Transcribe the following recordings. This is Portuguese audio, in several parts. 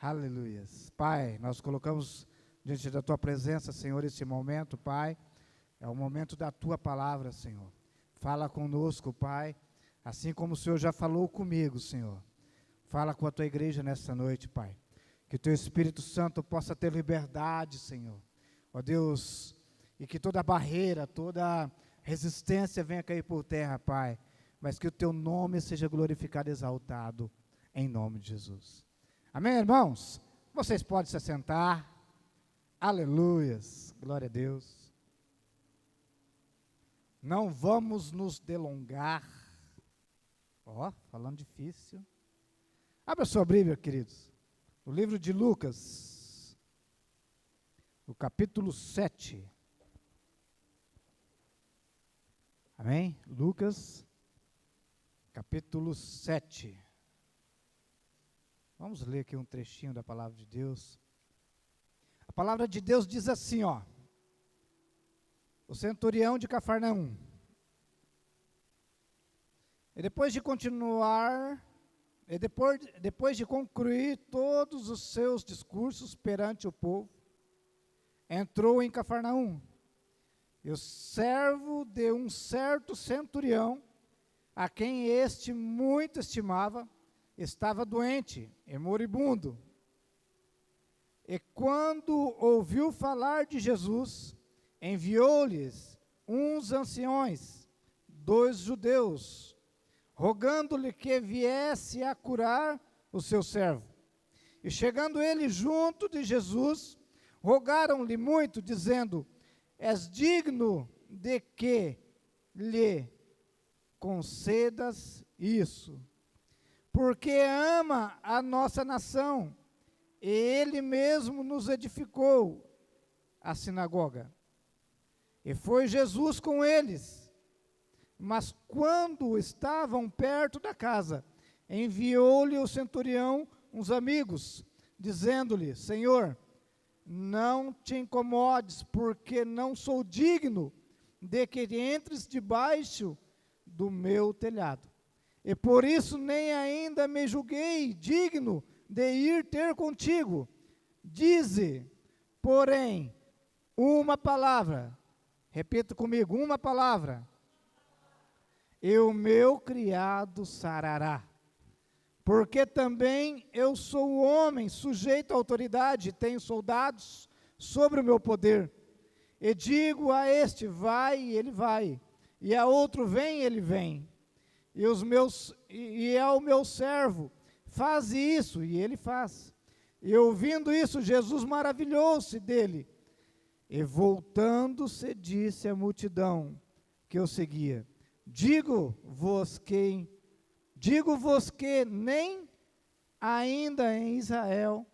Aleluias. Pai, nós colocamos diante da Tua presença, Senhor, esse momento, Pai. É o momento da Tua palavra, Senhor. Fala conosco, Pai, assim como o Senhor já falou comigo, Senhor. Fala com a Tua igreja nesta noite, Pai. Que o Teu Espírito Santo possa ter liberdade, Senhor. Ó Deus, e que toda barreira, toda resistência venha cair por terra, Pai. Mas que o Teu nome seja glorificado e exaltado, em nome de Jesus. Amém, irmãos? Vocês podem se assentar. Aleluias. Glória a Deus. Não vamos nos delongar. Falando difícil. Abra sua Bíblia, queridos. No livro de Lucas, no capítulo 7. Amém? Lucas, capítulo 7. Vamos ler aqui um trechinho da palavra de Deus. A palavra de Deus diz assim, o centurião de Cafarnaum. E depois de concluir todos os seus discursos perante o povo, entrou em Cafarnaum. E o servo de um certo centurião, a quem este muito estimava, estava doente e moribundo. E quando ouviu falar de Jesus, enviou-lhes uns anciões, 2 judeus, rogando-lhe que viesse a curar o seu servo. E chegando ele junto de Jesus, rogaram-lhe muito, dizendo: és digno de que lhe concedas isso, porque ama a nossa nação, e ele mesmo nos edificou a sinagoga. E foi Jesus com eles. Mas quando estavam perto da casa, enviou-lhe o centurião uns amigos, dizendo-lhe: Senhor, não te incomodes, porque não sou digno de que entres debaixo do meu telhado. E por isso nem ainda me julguei digno de ir ter contigo. Dize, porém, uma palavra. Repita comigo, uma palavra. E o meu criado sarará. Porque também eu sou homem, sujeito à autoridade, tenho soldados sobre o meu poder. E digo a este, vai, e ele vai. E a outro, vem, ele vem. E ao meu servo, faz isso, e ele faz. E ouvindo isso, Jesus maravilhou-se dele. E voltando-se, disse à multidão que o seguia: Digo-vos que nem ainda em Israel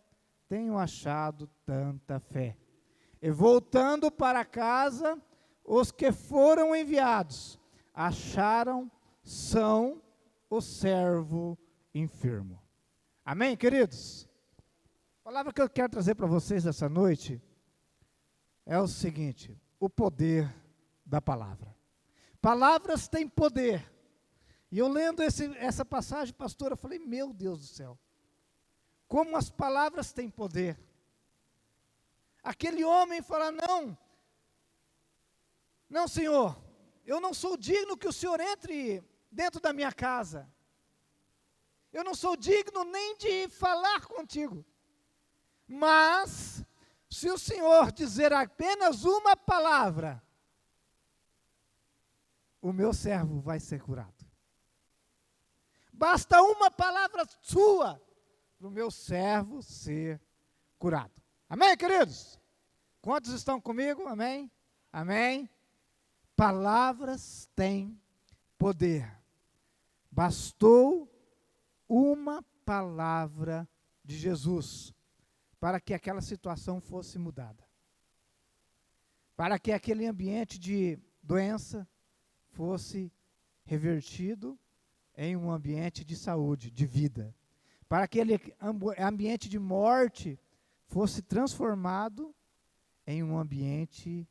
tenho achado tanta fé. E voltando para casa, os que foram enviados acharam são o servo enfermo. Amém, queridos? A palavra que eu quero trazer para vocês essa noite é o seguinte: o poder da palavra. Palavras têm poder. E eu lendo essa passagem, pastor, eu falei: meu Deus do céu, como as palavras têm poder. Aquele homem fala: não, Senhor, eu não sou digno que o Senhor entre dentro da minha casa. Eu não sou digno nem de falar contigo. Mas, se o Senhor dizer apenas uma palavra, o meu servo vai ser curado. Basta uma palavra sua para o meu servo ser curado. Amém, queridos? Quantos estão comigo? Amém? Amém? Palavras têm poder. Bastou uma palavra de Jesus para que aquela situação fosse mudada. Para que aquele ambiente de doença fosse revertido em um ambiente de saúde, de vida. Para que aquele ambiente de morte fosse transformado em um ambiente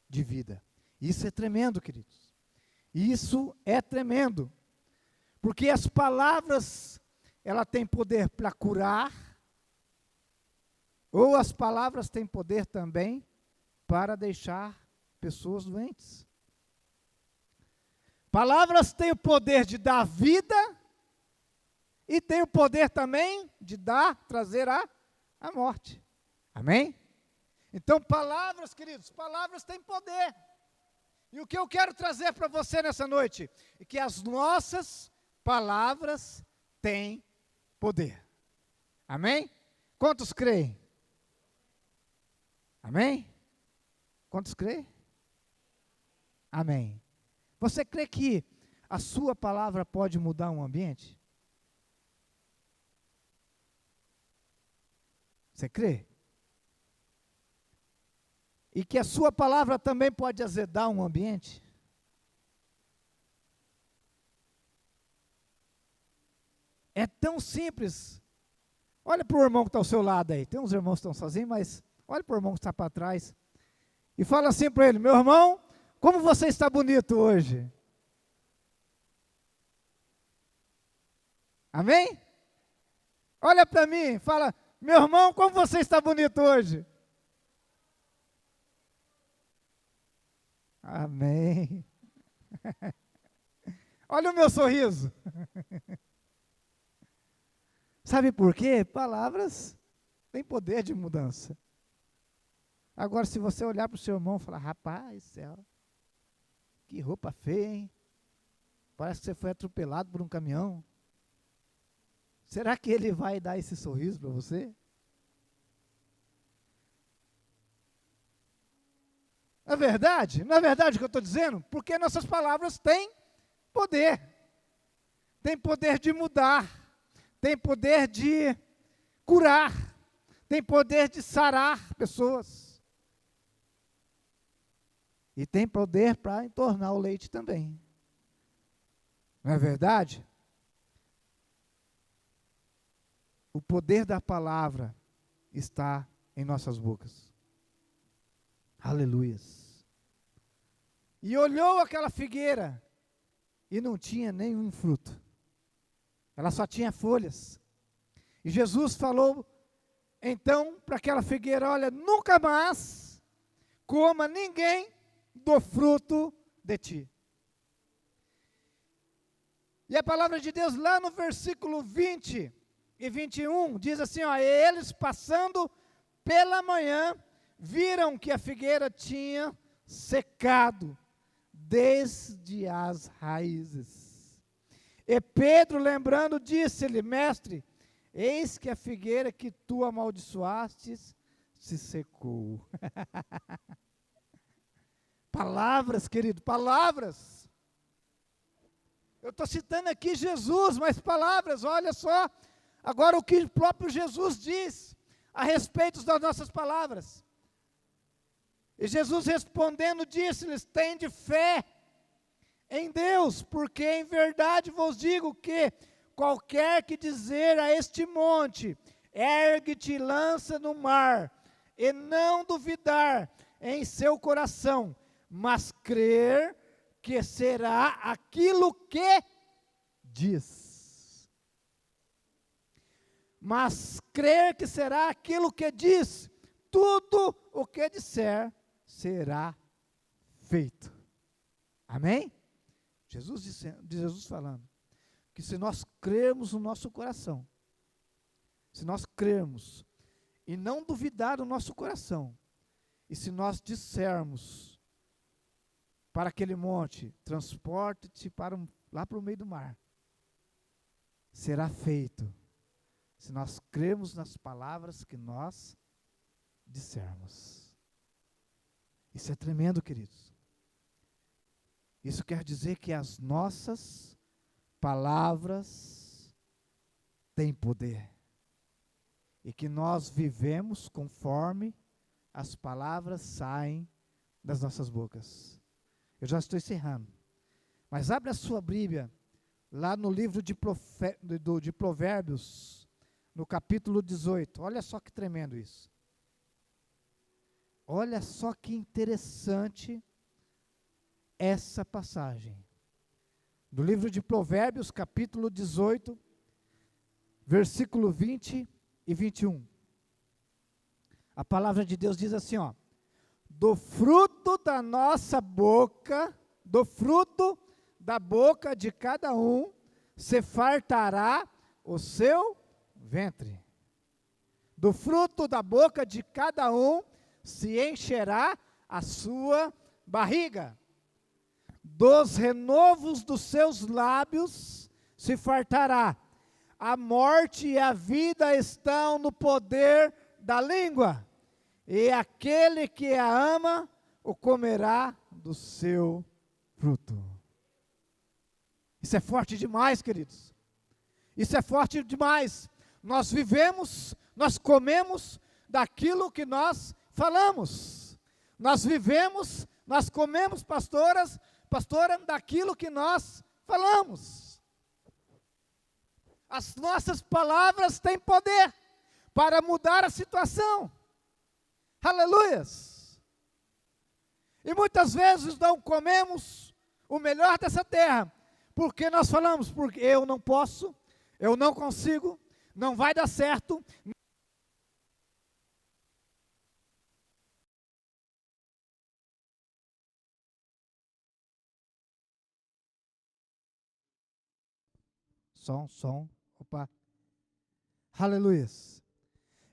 de vida. Isso é tremendo, queridos. Isso é tremendo. Porque as palavras, ela tem poder para curar, Ou as palavras têm poder também para deixar pessoas doentes. Palavras têm o poder de dar vida e têm o poder também de trazer a morte. Amém? Então, palavras, queridos, palavras têm poder. E o que eu quero trazer para você nessa noite é que as nossas palavras têm poder. Amém? Quantos creem? Amém? Quantos creem? Amém. Você crê que a sua palavra pode mudar um ambiente? Você crê? E que a sua palavra também pode azedar um ambiente? É tão simples. Olha para o irmão que está ao seu lado aí. Tem uns irmãos que estão sozinhos, mas olha para o irmão que está para trás. E fala assim para ele: meu irmão, como você está bonito hoje? Amém? Olha para mim, fala: meu irmão, como você está bonito hoje? Amém. Olha o meu sorriso. Sabe por quê? Palavras têm poder de mudança. Agora, se você olhar para o seu irmão e falar: rapaz, céu, que roupa feia, hein? Parece que você foi atropelado por um caminhão. Será que ele vai dar esse sorriso para você? É verdade? Não é verdade o que eu estou dizendo? Porque nossas palavras têm poder. Tem poder de mudar. Tem poder de curar. Tem poder de sarar pessoas. E tem poder para entornar o leite também. Não é verdade? O poder da palavra está em nossas bocas. Aleluias. E olhou aquela figueira e não tinha nenhum fruto. Ela só tinha folhas. E Jesus falou então para aquela figueira: olha, nunca mais coma ninguém do fruto de ti. E a palavra de Deus lá no versículo 20 e 21 diz assim: ó, eles passando pela manhã viram que a figueira tinha secado desde as raízes. E Pedro, lembrando, disse-lhe: mestre, eis que a figueira que tu amaldiçoastes se secou. Palavras, querido, palavras. Eu estou citando aqui Jesus, mas palavras, olha só. Agora o que o próprio Jesus diz a respeito das nossas palavras. E Jesus respondendo disse-lhes: tende fé em Deus, porque em verdade vos digo que qualquer que dizer a este monte, ergue-te e lança no mar, e não duvidar em seu coração, mas crer que será aquilo que diz. Mas crer que será aquilo que diz, tudo o que disser será feito. Amém? Jesus falando que se nós crermos no nosso coração, se nós crermos e não duvidar do nosso coração, e se nós dissermos para aquele monte, transporte-te lá para o meio do mar, será feito, se nós crermos nas palavras que nós dissermos. Isso é tremendo, queridos. Isso quer dizer que as nossas palavras têm poder. E que nós vivemos conforme as palavras saem das nossas bocas. Eu já estou encerrando. Mas abre a sua Bíblia, lá no livro de Provérbios, no capítulo 18. Olha só que tremendo isso. Olha só que interessante essa passagem. Do livro de Provérbios, capítulo 18, versículo 20 e 21. A palavra de Deus diz assim, ó: do fruto da nossa boca, do fruto da boca de cada um, se fartará o seu ventre. Do fruto da boca de cada um se encherá a sua barriga. Dos renovos dos seus lábios se fartará. A morte e a vida estão no poder da língua, e aquele que a ama o comerá do seu fruto. Isso é forte demais, queridos. Isso é forte demais. Nós vivemos, nós comemos daquilo que nós falamos. Nós vivemos, nós comemos, pastora, daquilo que nós falamos. As nossas palavras têm poder para mudar a situação. Aleluias! E muitas vezes não comemos o melhor dessa terra, porque nós falamos, porque eu não posso, eu não consigo, não vai dar certo. Som, opa. Aleluias.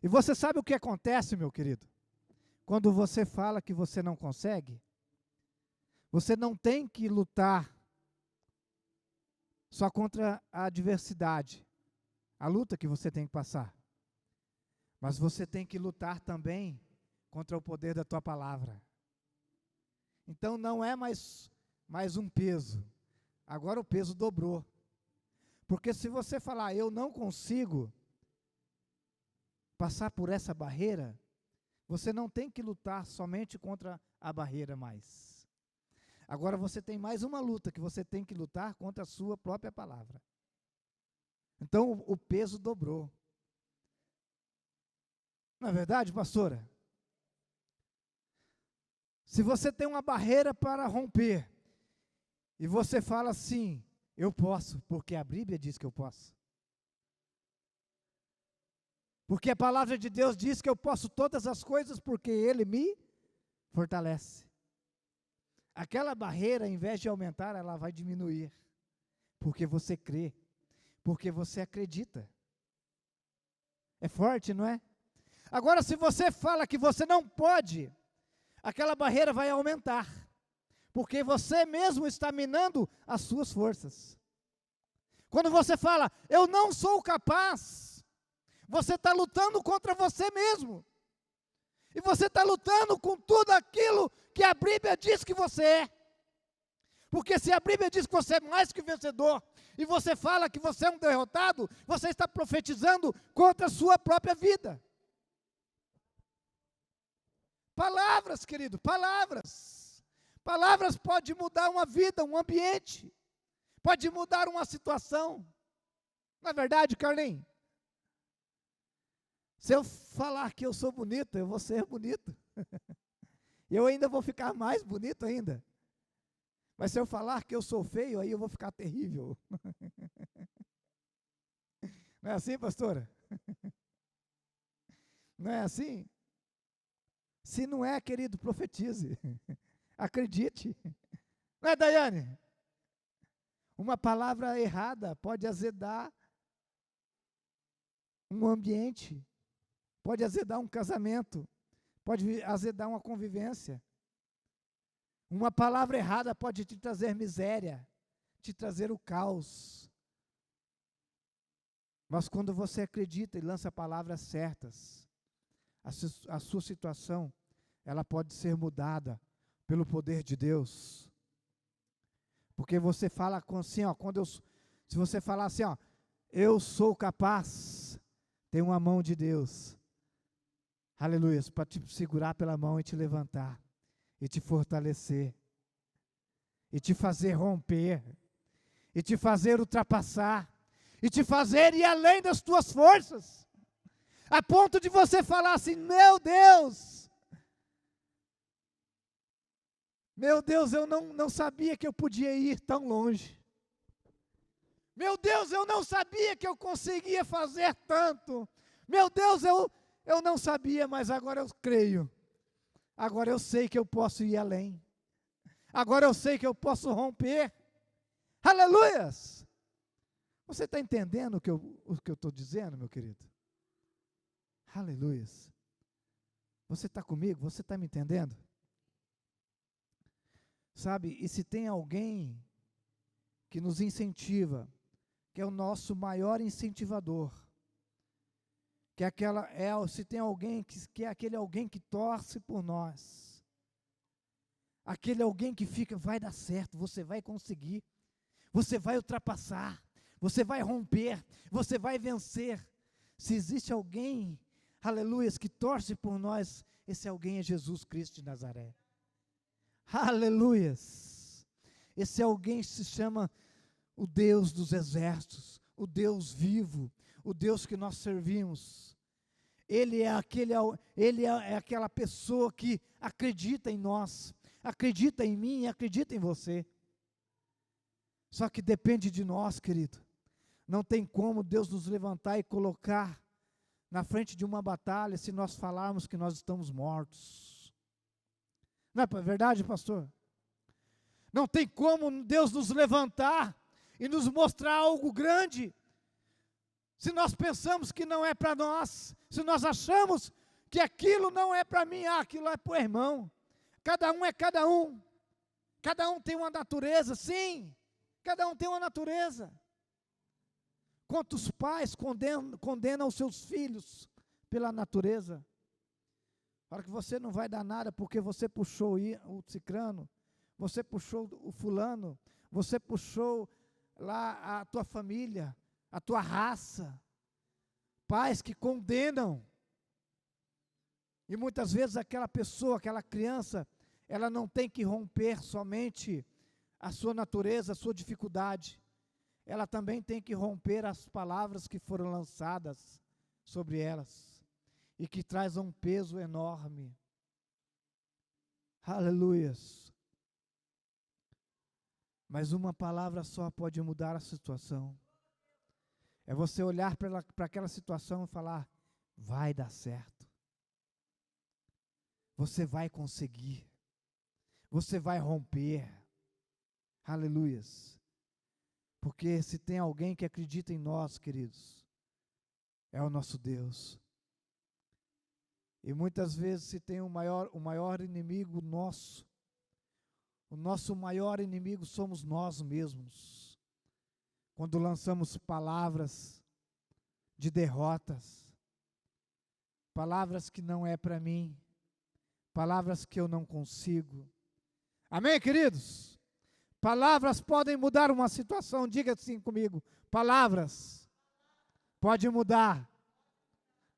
E você sabe o que acontece, meu querido? Quando você fala que você não consegue, você não tem que lutar só contra a adversidade, a luta que você tem que passar. Mas você tem que lutar também contra o poder da tua palavra. Então não é mais um peso. Agora o peso dobrou. Porque se você falar, eu não consigo passar por essa barreira, você não tem que lutar somente contra a barreira mais. Agora você tem mais uma luta que você tem que lutar contra a sua própria palavra. Então o peso dobrou. Não é verdade, pastora? Se você tem uma barreira para romper, e você fala assim, eu posso, porque a Bíblia diz que eu posso. Porque a palavra de Deus diz que eu posso todas as coisas porque Ele me fortalece. Aquela barreira, em vez de aumentar, ela vai diminuir. Porque você crê, porque você acredita. É forte, não é? Agora, se você fala que você não pode, aquela barreira vai aumentar. Porque você mesmo está minando as suas forças. Quando você fala, eu não sou capaz, você está lutando contra você mesmo. E você está lutando com tudo aquilo que a Bíblia diz que você é. Porque se a Bíblia diz que você é mais que vencedor, e você fala que você é um derrotado, você está profetizando contra a sua própria vida. Palavras, querido, palavras. Palavras podem mudar uma vida, um ambiente. Pode mudar uma situação. Não é verdade, Carlinhos? Se eu falar que eu sou bonito, eu vou ser bonito. Eu ainda vou ficar mais bonito ainda. Mas se eu falar que eu sou feio, aí eu vou ficar terrível. Não é assim, pastora? Não é assim? Se não é, querido, profetize. Acredite. Não é, Daiane? Uma palavra errada pode azedar um ambiente, pode azedar um casamento, pode azedar uma convivência. Uma palavra errada pode te trazer miséria, te trazer o caos. Mas quando você acredita e lança palavras certas, a sua situação, ela pode ser mudada pelo poder de Deus. Porque você fala assim, ó, se você falar assim, ó, eu sou capaz, tem uma mão de Deus, aleluia, para te segurar pela mão e te levantar, e te fortalecer, e te fazer romper, e te fazer ultrapassar, e te fazer ir além das tuas forças, a ponto de você falar assim, meu Deus, eu não sabia que eu podia ir tão longe. Meu Deus, eu não sabia que eu conseguia fazer tanto. Meu Deus, eu não sabia, mas agora eu creio. Agora eu sei que eu posso ir além. Agora eu sei que eu posso romper. Aleluias! Você está entendendo o que eu estou dizendo, meu querido? Aleluias! Você está comigo? Você está me entendendo? Sabe, e se tem alguém que nos incentiva, que é o nosso maior incentivador, se tem alguém que é aquele alguém que torce por nós, aquele alguém que fica, vai dar certo, você vai conseguir, você vai ultrapassar, você vai romper, você vai vencer. Se existe alguém, aleluias, que torce por nós, esse alguém é Jesus Cristo de Nazaré. Aleluias! Esse alguém se chama o Deus dos exércitos, o Deus vivo, o Deus que nós servimos. Ele é aquela pessoa que acredita em nós, acredita em mim e acredita em você. Só que depende de nós, querido. Não tem como Deus nos levantar e colocar na frente de uma batalha se nós falarmos que nós estamos mortos. Não é verdade, pastor? Não tem como Deus nos levantar e nos mostrar algo grande se nós pensamos que não é para nós, se nós achamos que aquilo não é para mim, aquilo é para o irmão. Cada um é cada um. Cada um tem uma natureza, sim. Cada um tem uma natureza. Quantos pais condenam os seus filhos pela natureza? Para que você não vai dar nada porque você puxou o cicrano, você puxou o fulano, você puxou lá a tua família, a tua raça. Pais que condenam. E muitas vezes aquela pessoa, aquela criança, ela não tem que romper somente a sua natureza, a sua dificuldade. Ela também tem que romper as palavras que foram lançadas sobre elas e que traz um peso enorme. Aleluias. Mas uma palavra só pode mudar a situação. É você olhar para aquela situação e falar, vai dar certo. Você vai conseguir. Você vai romper. Aleluias. Porque se tem alguém que acredita em nós, queridos, é o nosso Deus. E muitas vezes se tem o maior inimigo nosso, o nosso maior inimigo somos nós mesmos. Quando lançamos palavras de derrotas, palavras que não é para mim, palavras que eu não consigo. Amém, queridos? Palavras podem mudar uma situação, diga assim comigo, palavras podem mudar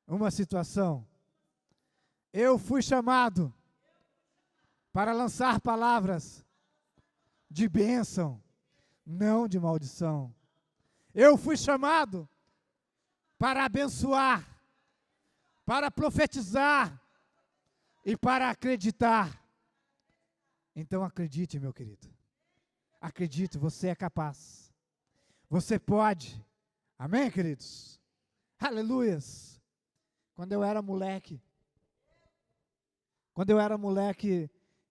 uma situação. Eu fui chamado para lançar palavras de bênção, não de maldição. Eu fui chamado para abençoar, para profetizar e para acreditar. Então acredite, meu querido. Acredite, você é capaz. Você pode. Amém, queridos? Aleluias. Quando eu era moleque,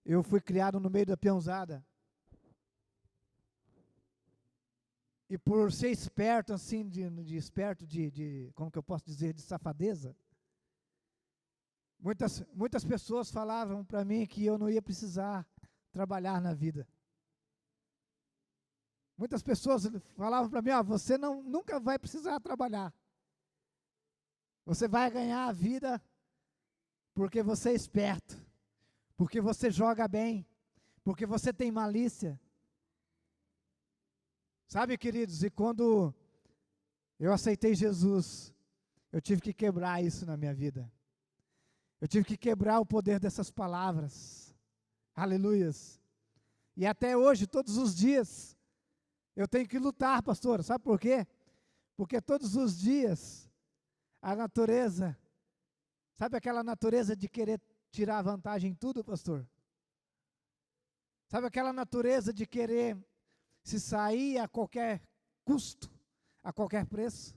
eu fui criado no meio da peãozada. E por ser esperto, assim, como que eu posso dizer, de safadeza, muitas pessoas falavam para mim que eu não ia precisar trabalhar na vida. Muitas pessoas falavam para mim, você nunca vai precisar trabalhar. Você vai ganhar a vida porque você é esperto, porque você joga bem, porque você tem malícia. Sabe, queridos, e quando eu aceitei Jesus, eu tive que quebrar isso na minha vida. Eu tive que quebrar o poder dessas palavras. Aleluias. E até hoje, todos os dias, eu tenho que lutar, pastor. Sabe por quê? Porque todos os dias, a natureza, sabe aquela natureza de querer tirar vantagem em tudo, pastor? Sabe aquela natureza de querer se sair a qualquer custo, a qualquer preço?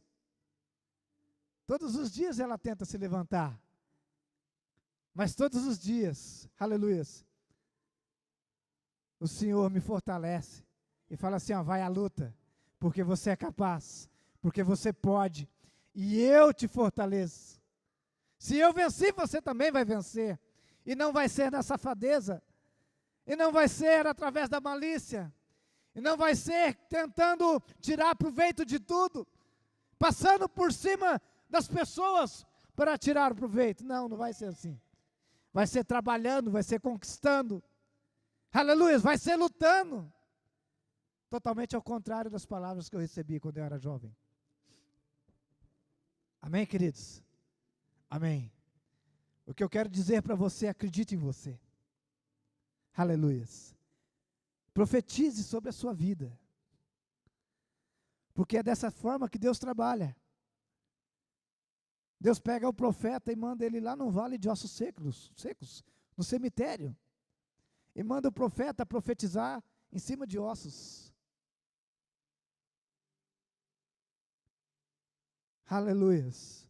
Todos os dias ela tenta se levantar. Mas todos os dias, aleluias, o Senhor me fortalece e fala assim, ó, vai à luta, porque você é capaz, porque você pode, e eu te fortaleço. Se eu venci, você também vai vencer, e não vai ser na safadeza, e não vai ser através da malícia, e não vai ser tentando tirar proveito de tudo, passando por cima das pessoas para tirar proveito. Não, não vai ser assim. Vai ser trabalhando, vai ser conquistando. Aleluia, vai ser lutando. Totalmente ao contrário das palavras que eu recebi quando eu era jovem. Amém, queridos? Amém. O que eu quero dizer para você, acredite em você. Aleluias. Profetize sobre a sua vida. Porque é dessa forma que Deus trabalha. Deus pega o profeta e manda ele lá no vale de ossos secos, no cemitério. E manda o profeta profetizar em cima de ossos. Aleluias.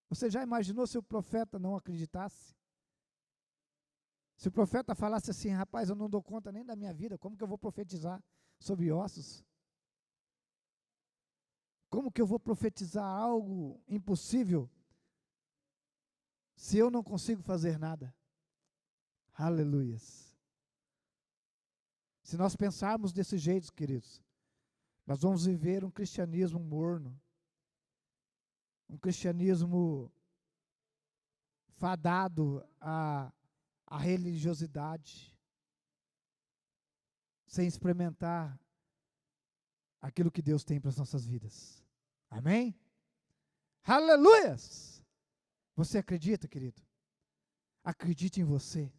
Você já imaginou se o profeta não acreditasse? Se o profeta falasse assim, rapaz, eu não dou conta nem da minha vida, como que eu vou profetizar sobre ossos? Como que eu vou profetizar algo impossível se eu não consigo fazer nada? Aleluias. Se nós pensarmos desse jeito, queridos, nós vamos viver um cristianismo morno, um cristianismo fadado à religiosidade, sem experimentar aquilo que Deus tem para as nossas vidas. Amém? Aleluias! Você acredita, querido? Acredite em você.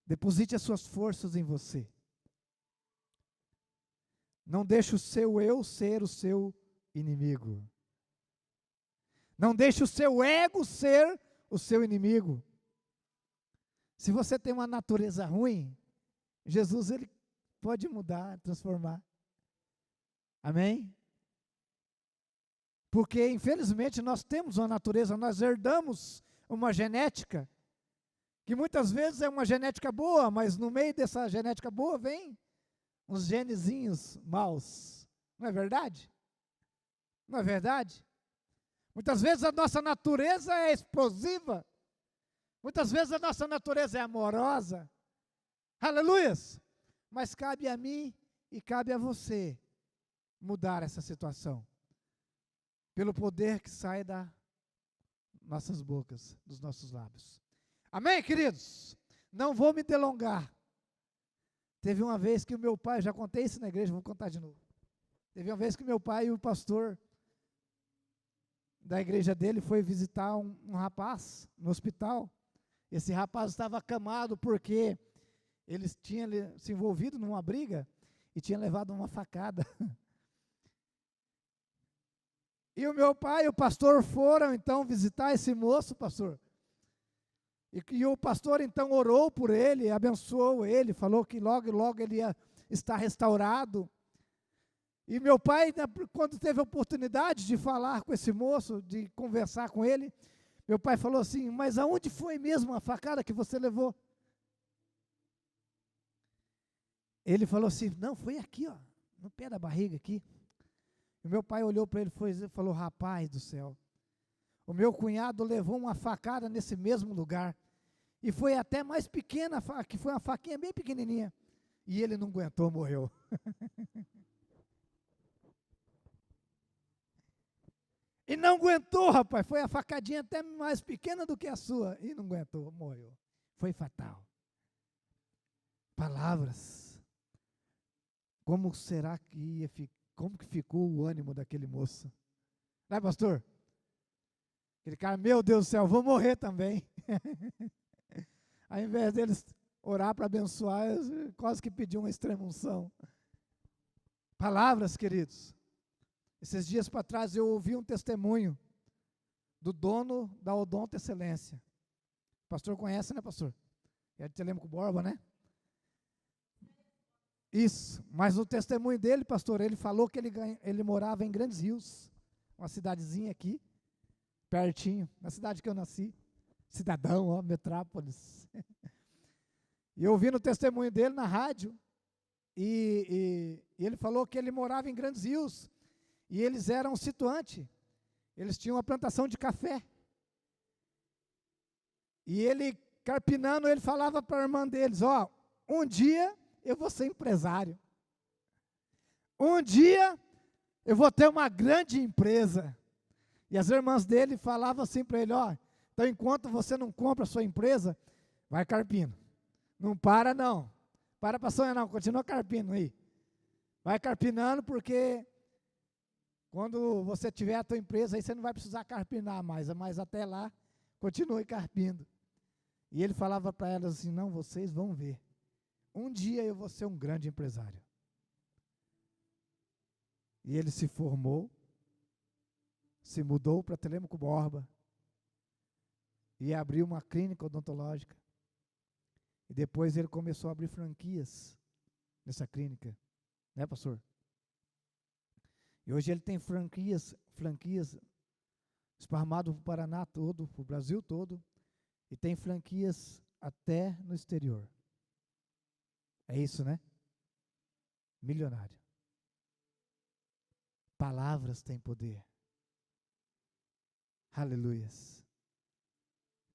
Deposite as suas forças em você. Não deixe o seu eu ser o seu inimigo. Não deixe o seu ego ser o seu inimigo. Se você tem uma natureza ruim, Jesus ele pode mudar, transformar. Amém? Porque infelizmente nós temos uma natureza, nós herdamos uma genética que muitas vezes é uma genética boa, mas no meio dessa genética boa vem uns genezinhos maus. Não é verdade? Não é verdade? Muitas vezes a nossa natureza é explosiva. Muitas vezes a nossa natureza é amorosa. Aleluias! Mas cabe a mim e cabe a você mudar essa situação. Pelo poder que sai das nossas bocas, dos nossos lábios. Amém, queridos? Não vou me delongar. Teve uma vez que o meu pai, já contei isso na igreja, vou contar de novo. Teve uma vez que meu pai e o pastor da igreja dele foi visitar um rapaz no hospital. Esse rapaz estava acamado porque ele tinha se envolvido numa briga e tinha levado uma facada. E o meu pai e o pastor foram então visitar esse moço, pastor. E o pastor então orou por ele, abençoou ele, falou que logo ele ia estar restaurado. E meu pai, quando teve a oportunidade de falar com esse moço, de conversar com ele, meu pai falou assim, mas aonde foi mesmo a facada que você levou? Ele falou assim, não, foi aqui, ó, no pé da barriga aqui. E meu pai olhou para ele e falou, rapaz do céu, o meu cunhado levou uma facada nesse mesmo lugar. E foi até mais pequena, que foi uma faquinha bem pequenininha. E ele não aguentou, morreu. E não aguentou, rapaz. Foi a facadinha até mais pequena do que a sua. E não aguentou, morreu. Foi fatal. Palavras. Como será que ia ficar? Como que ficou o ânimo daquele moço? Não é, pastor? Aquele cara, meu Deus do céu, vou morrer também. Ao invés deles orar para abençoar, eles quase que pediu uma extrema-unção. Palavras, queridos. Esses dias para trás eu ouvi um testemunho do dono da Odonto Excelência. O pastor conhece, né, pastor? É de Telêmaco Borba, né? Isso, mas o testemunho dele, pastor, ele falou que ele morava em Grandes Rios, uma cidadezinha aqui, pertinho, na cidade que eu nasci. Cidadão, ó, Metrópolis. E eu ouvi o testemunho dele na rádio, e ele falou que ele morava em Grandes Rios, e eles eram situante, eles tinham uma plantação de café. E ele, carpinando, ele falava para a irmã deles, ó, um dia eu vou ser empresário. Um dia eu vou ter uma grande empresa. E as irmãs dele falavam assim para ele, ó, então enquanto você não compra a sua empresa, vai carpindo. Não para não. Para sonhar não, continua carpindo aí. Vai carpinando porque quando você tiver a tua empresa, aí você não vai precisar carpinar mais, mas até lá, continue carpindo. E ele falava para elas assim, não, vocês vão ver. Um dia eu vou ser um grande empresário. E ele se formou, se mudou para Telêmaco Borba e abriu uma clínica odontológica. E depois ele começou a abrir franquias nessa clínica, né, pastor? E hoje ele tem franquias esparramado para o Paraná todo, para o Brasil todo, e tem franquias até no exterior. É isso, né? Milionário. Palavras têm poder. Aleluias.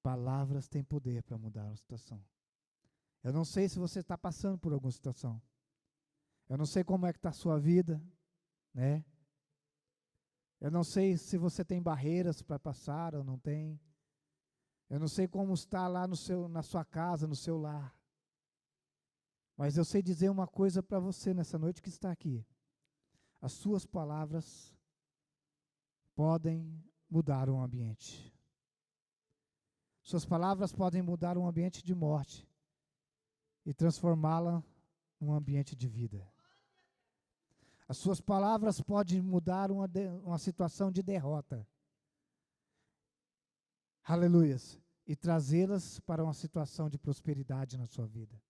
Palavras têm poder para mudar a situação. Eu não sei se você está passando por alguma situação. Eu não sei como é que está a sua vida, né? Eu não sei se você tem barreiras para passar ou não tem. Eu não sei como está lá na sua casa, no seu lar. Mas eu sei dizer uma coisa para você nessa noite que está aqui. As suas palavras podem mudar um ambiente. Suas palavras podem mudar um ambiente de morte e transformá-la num ambiente de vida. As suas palavras podem mudar uma situação de derrota. Aleluias. E trazê-las para uma situação de prosperidade na sua vida.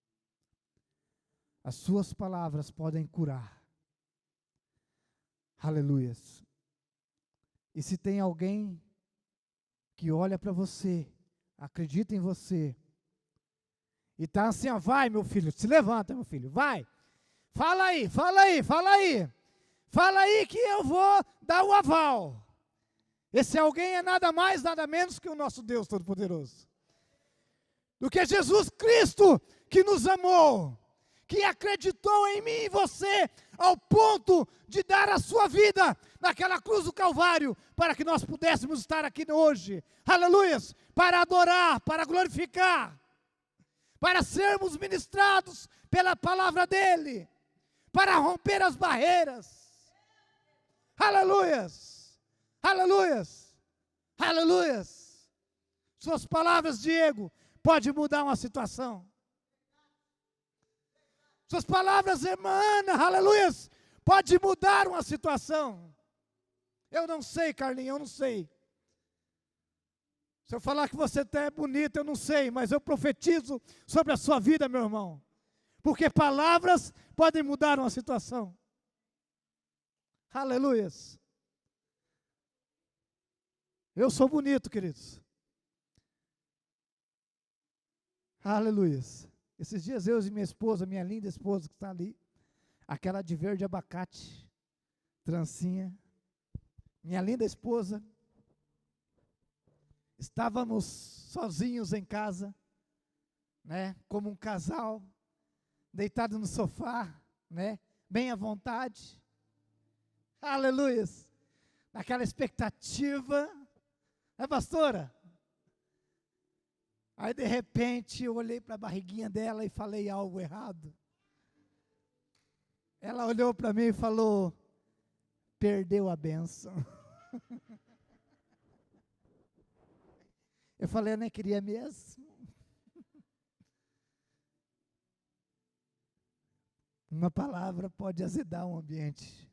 As suas palavras podem curar. Aleluias. E se tem alguém que olha para você, acredita em você, e está assim, ó, vai meu filho, se levanta meu filho, vai. Fala aí, fala aí, fala aí. Fala aí que eu vou dar o aval. Esse alguém é nada mais, nada menos que o nosso Deus Todo-Poderoso. Do que Jesus Cristo que nos amou, que acreditou em mim e em você, ao ponto de dar a sua vida naquela cruz do Calvário, para que nós pudéssemos estar aqui hoje, aleluias, para adorar, para glorificar, para sermos ministrados pela palavra dEle, para romper as barreiras, aleluias, aleluias, aleluias. Suas palavras, Diego, pode mudar uma situação. Suas palavras, irmã Ana, aleluias, pode mudar uma situação. Eu não sei, Carlinhos, eu não sei. Se eu falar que você até é bonito, eu não sei, mas eu profetizo sobre a sua vida, meu irmão. Porque palavras podem mudar uma situação. Aleluias. Eu sou bonito, queridos. Aleluias. Esses dias eu e minha esposa, minha linda esposa que está ali, aquela de verde abacate, trancinha, minha linda esposa, estávamos sozinhos em casa, né, como um casal, deitado no sofá, né, bem à vontade, aleluias, naquela expectativa, né, pastora? Aí, de repente, eu olhei para a barriguinha dela e falei algo errado. Ela olhou para mim e falou, perdeu a bênção. Eu falei, eu nem queria mesmo. Uma palavra pode azedar um ambiente.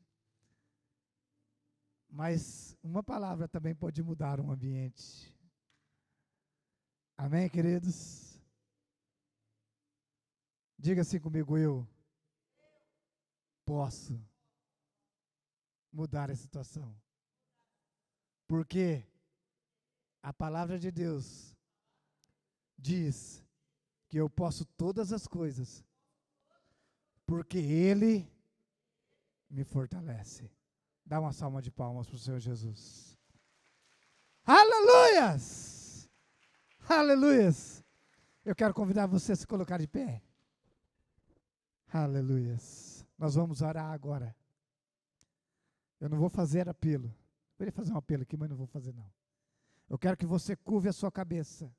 Mas uma palavra também pode mudar um ambiente. Amém, queridos? Diga assim comigo, eu posso mudar a situação. Por quê? A palavra de Deus diz que eu posso todas as coisas, porque Ele me fortalece. Dá uma salva de palmas para o Senhor Jesus. Aleluias! Aleluias! Eu quero convidar você a se colocar de pé. Aleluias! Nós vamos orar agora. Eu não vou fazer apelo. Eu queria fazer um apelo aqui, mas não vou fazer não. Eu quero que você curve a sua cabeça.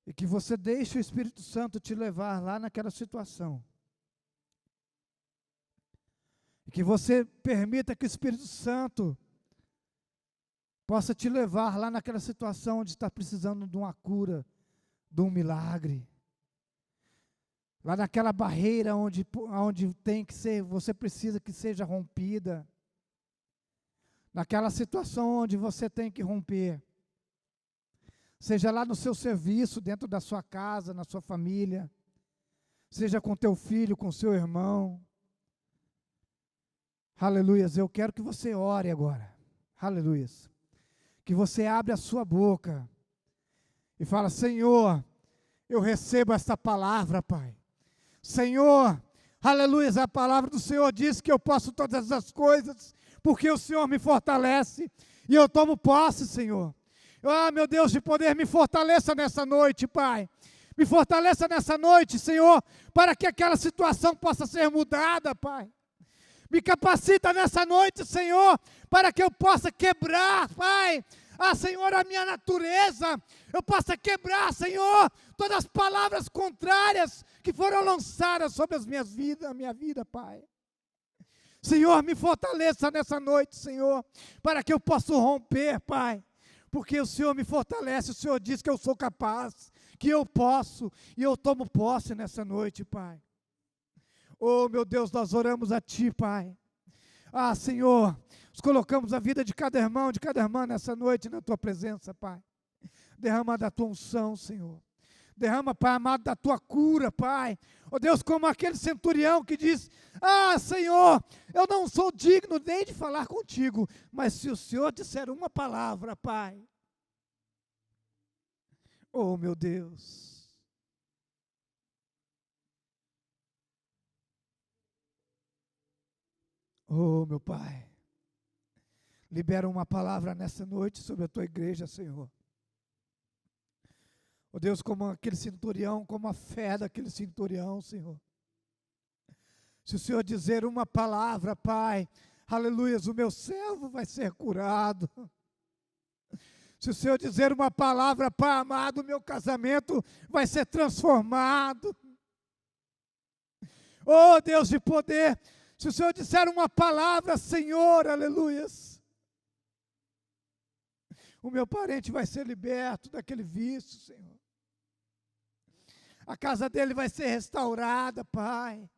E que você deixe o Espírito Santo te levar lá naquela situação. E que você permita que o Espírito Santo possa te levar lá naquela situação onde está precisando de uma cura, de um milagre. Lá naquela barreira onde tem que ser, você precisa que seja rompida. Naquela situação onde você tem que romper. Seja lá no seu serviço, dentro da sua casa, na sua família. Seja com teu filho, com seu irmão. Aleluias, eu quero que você ore agora. Aleluias. Que você abra a sua boca e fala: Senhor, eu recebo esta palavra, Pai. Senhor, aleluias, a palavra do Senhor diz que eu posso todas as coisas, porque o Senhor me fortalece, e eu tomo posse, Senhor. Ah, meu Deus de poder, me fortaleça nessa noite, Pai. Me fortaleça nessa noite, Senhor, para que aquela situação possa ser mudada, Pai. Me capacita nessa noite, Senhor, para que eu possa quebrar, Pai, Senhor, a minha natureza. Eu possa quebrar, Senhor, todas as palavras contrárias que foram lançadas sobre a minha vida, Pai. Senhor, me fortaleça nessa noite, Senhor, para que eu possa romper, Pai. Porque o Senhor me fortalece, o Senhor diz que eu sou capaz, que eu posso, e eu tomo posse nessa noite, Pai. Oh, meu Deus, nós oramos a Ti, Pai. Senhor, nós colocamos a vida de cada irmão, de cada irmã nessa noite na Tua presença, Pai. Derrama da Tua unção, Senhor. Derrama, Pai amado, da Tua cura, Pai. Oh Deus, como aquele centurião que diz: Senhor, eu não sou digno nem de falar contigo, mas se o Senhor disser uma palavra, Pai. Oh, meu Deus. Oh, meu Pai, libera uma palavra nessa noite sobre a Tua igreja, Senhor. Oh Deus, como aquele centurião, como a fé daquele centurião, Senhor. Se o Senhor dizer uma palavra, Pai, aleluias, o meu servo vai ser curado. Se o Senhor dizer uma palavra, Pai amado, o meu casamento vai ser transformado. Oh Deus de poder, se o Senhor disser uma palavra, Senhor, aleluias, o meu parente vai ser liberto daquele vício, Senhor. A casa dele vai ser restaurada, Pai.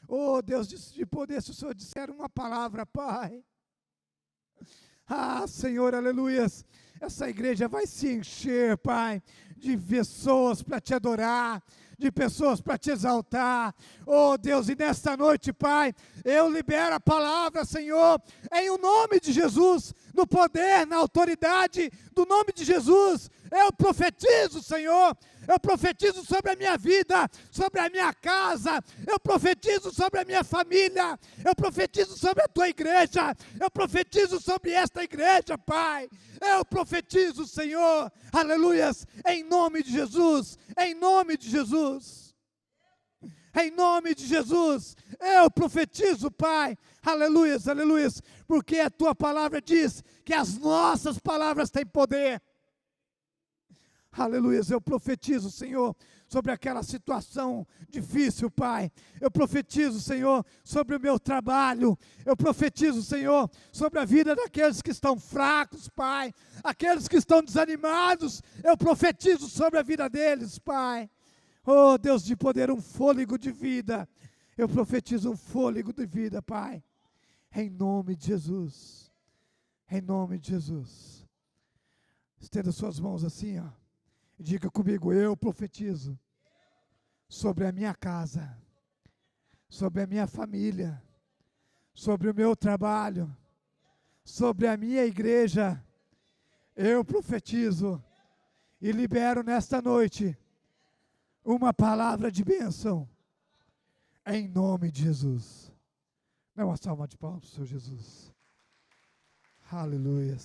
Oh, Deus de poder, se o Senhor disser uma palavra, Pai. Senhor, aleluias, essa igreja vai se encher, Pai, de pessoas para Te adorar, de pessoas para Te exaltar. Oh Deus, e nesta noite, Pai, eu libero a palavra, Senhor, em o nome de Jesus, no poder, na autoridade do nome de Jesus. Eu profetizo, Senhor, eu profetizo sobre a minha vida, sobre a minha casa, eu profetizo sobre a minha família, eu profetizo sobre a Tua igreja, eu profetizo sobre esta igreja, Pai. Eu profetizo, Senhor, aleluias, em nome de Jesus, em nome de Jesus. Em nome de Jesus, eu profetizo, Pai, aleluias, aleluias, porque a Tua palavra diz que as nossas palavras têm poder. Aleluia, eu profetizo, Senhor, sobre aquela situação difícil, Pai. Eu profetizo, Senhor, sobre o meu trabalho. Eu profetizo, Senhor, sobre a vida daqueles que estão fracos, Pai. Aqueles que estão desanimados, eu profetizo sobre a vida deles, Pai. Oh, Deus de poder, um fôlego de vida. Eu profetizo um fôlego de vida, Pai. Em nome de Jesus. Em nome de Jesus. Estenda suas mãos assim, ó. Diga comigo: eu profetizo sobre a minha casa, sobre a minha família, sobre o meu trabalho, sobre a minha igreja, Eu profetizo e libero nesta noite uma palavra de bênção, em nome de Jesus. Dá uma salva de palmas para o Senhor Jesus. Aleluia.